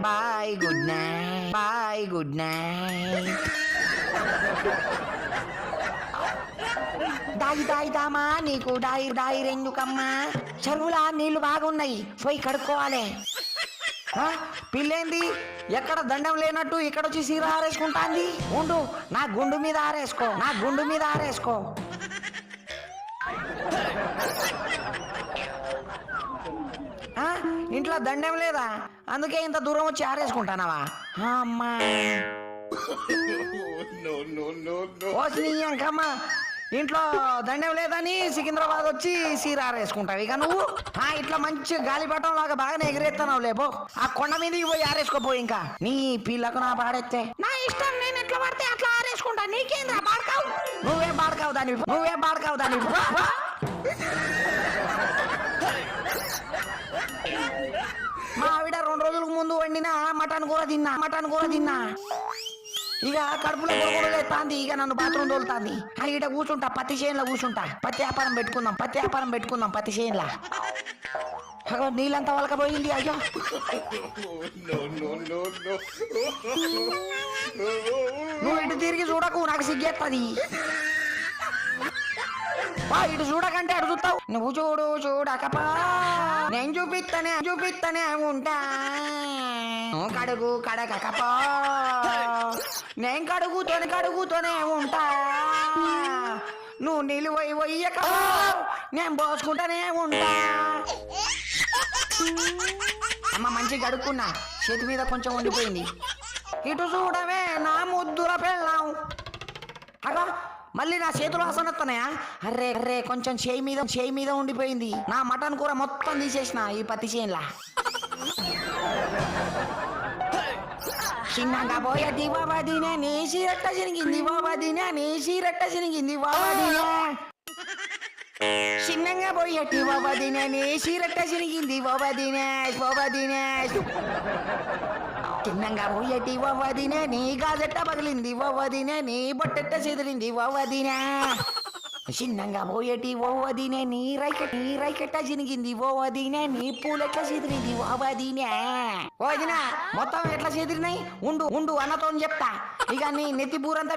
Bye good night bye good night. దాయిదామా నీకు డైరెందుకమ్మా? చెరువులా నీళ్లు బాగున్నాయి, పోయి కడుక్కోవాలి. పిల్లేంది ఎక్కడ దండం లేనట్టు ఇక్కడ వచ్చి సీర ఆరేసుకుంటాంది. ఉండు, నా గుండు మీద ఆరేసుకో. ఇంట్లో దండం లేదా, అందుకే ఇంత దూరం వచ్చి ఆరేసుకుంటానవా? అమ్మా ఓసినీయంకమ్మా, ఇంట్లో దండం లేదని సికింద్రాబాద్ వచ్చి సీర ఆరేసుకుంటావు ఇక నువ్వు. ఇట్లా మంచి గాలిపటం లాగా బాగానే ఎగిరేస్తున్నావు లేబో. ఆ కొండ మీదకి పోయి ఆరేసుకోపో. ఇంకా నీ పిల్లకు నా పాడెత్తే నా ఇష్టం, నేను ఎట్లా పడితే అట్లా ఆరేసుకుంటా. నీకేంద్రా బాడకావు? నువ్వేం బాడకావు దాన్ని. మా ఆవిడ 2 రోజులకు ముందు వండిన మటన్ కూర తిన్నా. ఇక కడుపులో గొడగొడలు ఎత్తాంది. ఇక నన్ను బాత్రూమ్ తోలుతాంది. ఈడ కూర్చుంటా, పత్తి చేనులో కూర్చుంటా. పత్తి వ్యాపారం పెట్టుకుందాం పత్తి చేనులా. నీళ్ళంతా వలకపోయింది. అయ్యో నువ్వు ఇటు తిరిగి చూడకు, నాకు సిగ్గేస్తుంది. ఇటు చూడకంటే అడు చూస్తావు. నువ్వు చూడకపా, నేను చూపిస్తానే ఉంటా. కడగకపా, నేను కడుగుతూనే ఉంటా. నువ్వు నీళ్ళు పోయకపా, నేను పోసుకుంటానే ఉంటా. అమ్మ మంచిగా కడుక్కున్నా, చేతి మీద కొంచెం ఉండిపోయింది. ఇటు చూడవే నా ముద్దుల పెళ్ళాం. అగా మళ్ళీ నా చేతులు వాసన వస్తున్నాయా? అర్రే కొంచెం చేయి మీద ఉండిపోయింది. నా మటన్ కూర మొత్తం తీసేసిన ఈ పత్తి చేనులా. చిన్నగా పోయే దివాబాదీనే నీ సీరట్ట చిరిగింది బాబాదీనే. చిన్నగా పోయేటి బాబాదీనే నీ సీరట్ట చిరిగింది బాబాదీనే. చిన్నంగా పోయేటి బాబాదీనే నీ గాజెట్ట పగిలింది బాబాదీనే. నీ బొట్టెట్ట చెదిరింది బాబాదీనే. చిన్నంగా పోయేటి ఓవదీనే నీ రైకెట్ట చినిగింది ఓవదీనే. నీ పూలెట్ల చెదిరింది ఓవదీనే. ఓదినా మొత్తం ఎట్లా చెదిరినాయి? ఉండు అన్నతో చెప్తా. ఇక నీ నెత్తి బూరంతా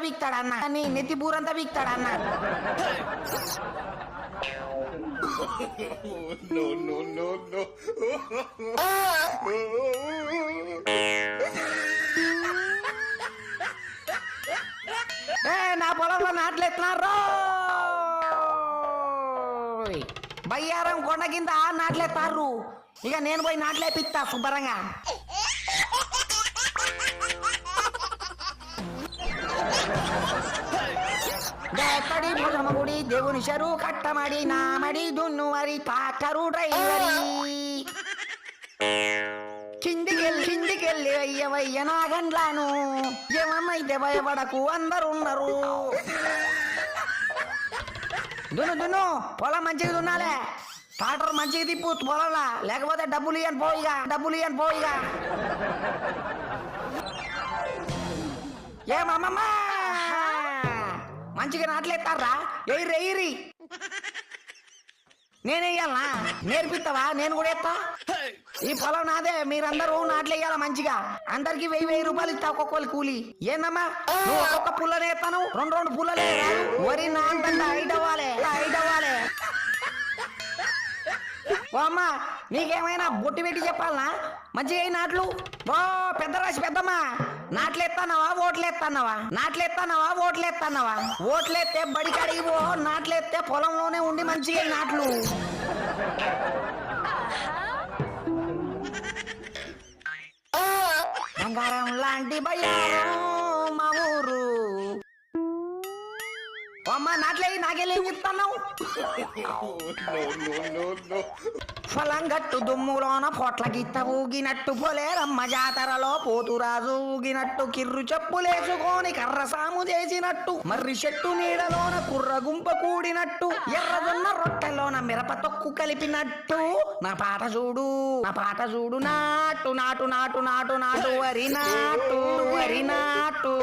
వీక్తాడన్న. నా పొలంలో నాట్లెత్తున్నారు. బయ్యారం కొండ కింద నాట్లెత్తారు. ఇక నేను పోయి నాట్లేపిస్తా శుభ్రంగా. ఎక్కడి భుజమగుడి దేవుని చెరువు కట్టమడి నామడి దున్నువరి ట్రాక్టరు డ్రైవరి. కిందికెళ్ళి అయ్యవయ్య నా గండ్లాను. ఏమన్నైతే భయపడకు, అందరున్నారు. దున్ను పొలం మంచిగా దున్నాలే. ట్రాక్టర్ మంచిగా తిప్పు పొలంలా, లేకపోతే డబ్బులు ఇయ్యను పోయిగా. ఏమమ్మమ్మ మంచిగా నాట్లేస్తారా? ఎయిరి నేనేయాలనా? నేర్పిస్తావా? నేను కూడా ఎత్తా. ఈ పొలం నాదే, మీరందరూ నాట్లేయాల మంచిగా. అందరికి 1000 రూపాయలు ఇస్తా ఒక్కొక్కరు కూలి. ఏందమ్మా నువ్వు ఒక్కొక్క పుల్లనే ఎత్తాను, 2 పుల్లలే. వరి నాంతంటే హైట్ అవ్వాలి. ఓ అమ్మా నీకేమైనా బొట్టి పెట్టి చెప్పాలనా? మంచిగా నాట్లు పెద్ద రాసి పెద్దమ్మా. నాట్లేస్తానవా ఓట్లేస్తానవా? ఓట్లేస్తే బడికి అడిగిపో, నాట్లేస్తే పొలంలోనే ఉండి మంచిగా నాట్లు. బంగారం లాంటి బయ్యారం మా ఊరు. అమ్మ నాట్లే నాకేం చెప్తున్నావు? పొలం గట్టు దుమ్ములోన పొట్ల గిత్త ఊగినట్టు, పొలేరమ్మ జాతరలో పోతురాజు ఊగినట్టు, కిర్రు చెప్పులేసుకొని కర్ర సాము చేసినట్టు, మర్రి చెట్టు నీడలోన కుర్ర గుంప కూడినట్టు, ఎర్రజొన్న రొట్టెలోన మిరప తొక్కు కలిపినట్టు. నా పాట చూడు నాటు వరి నాటు.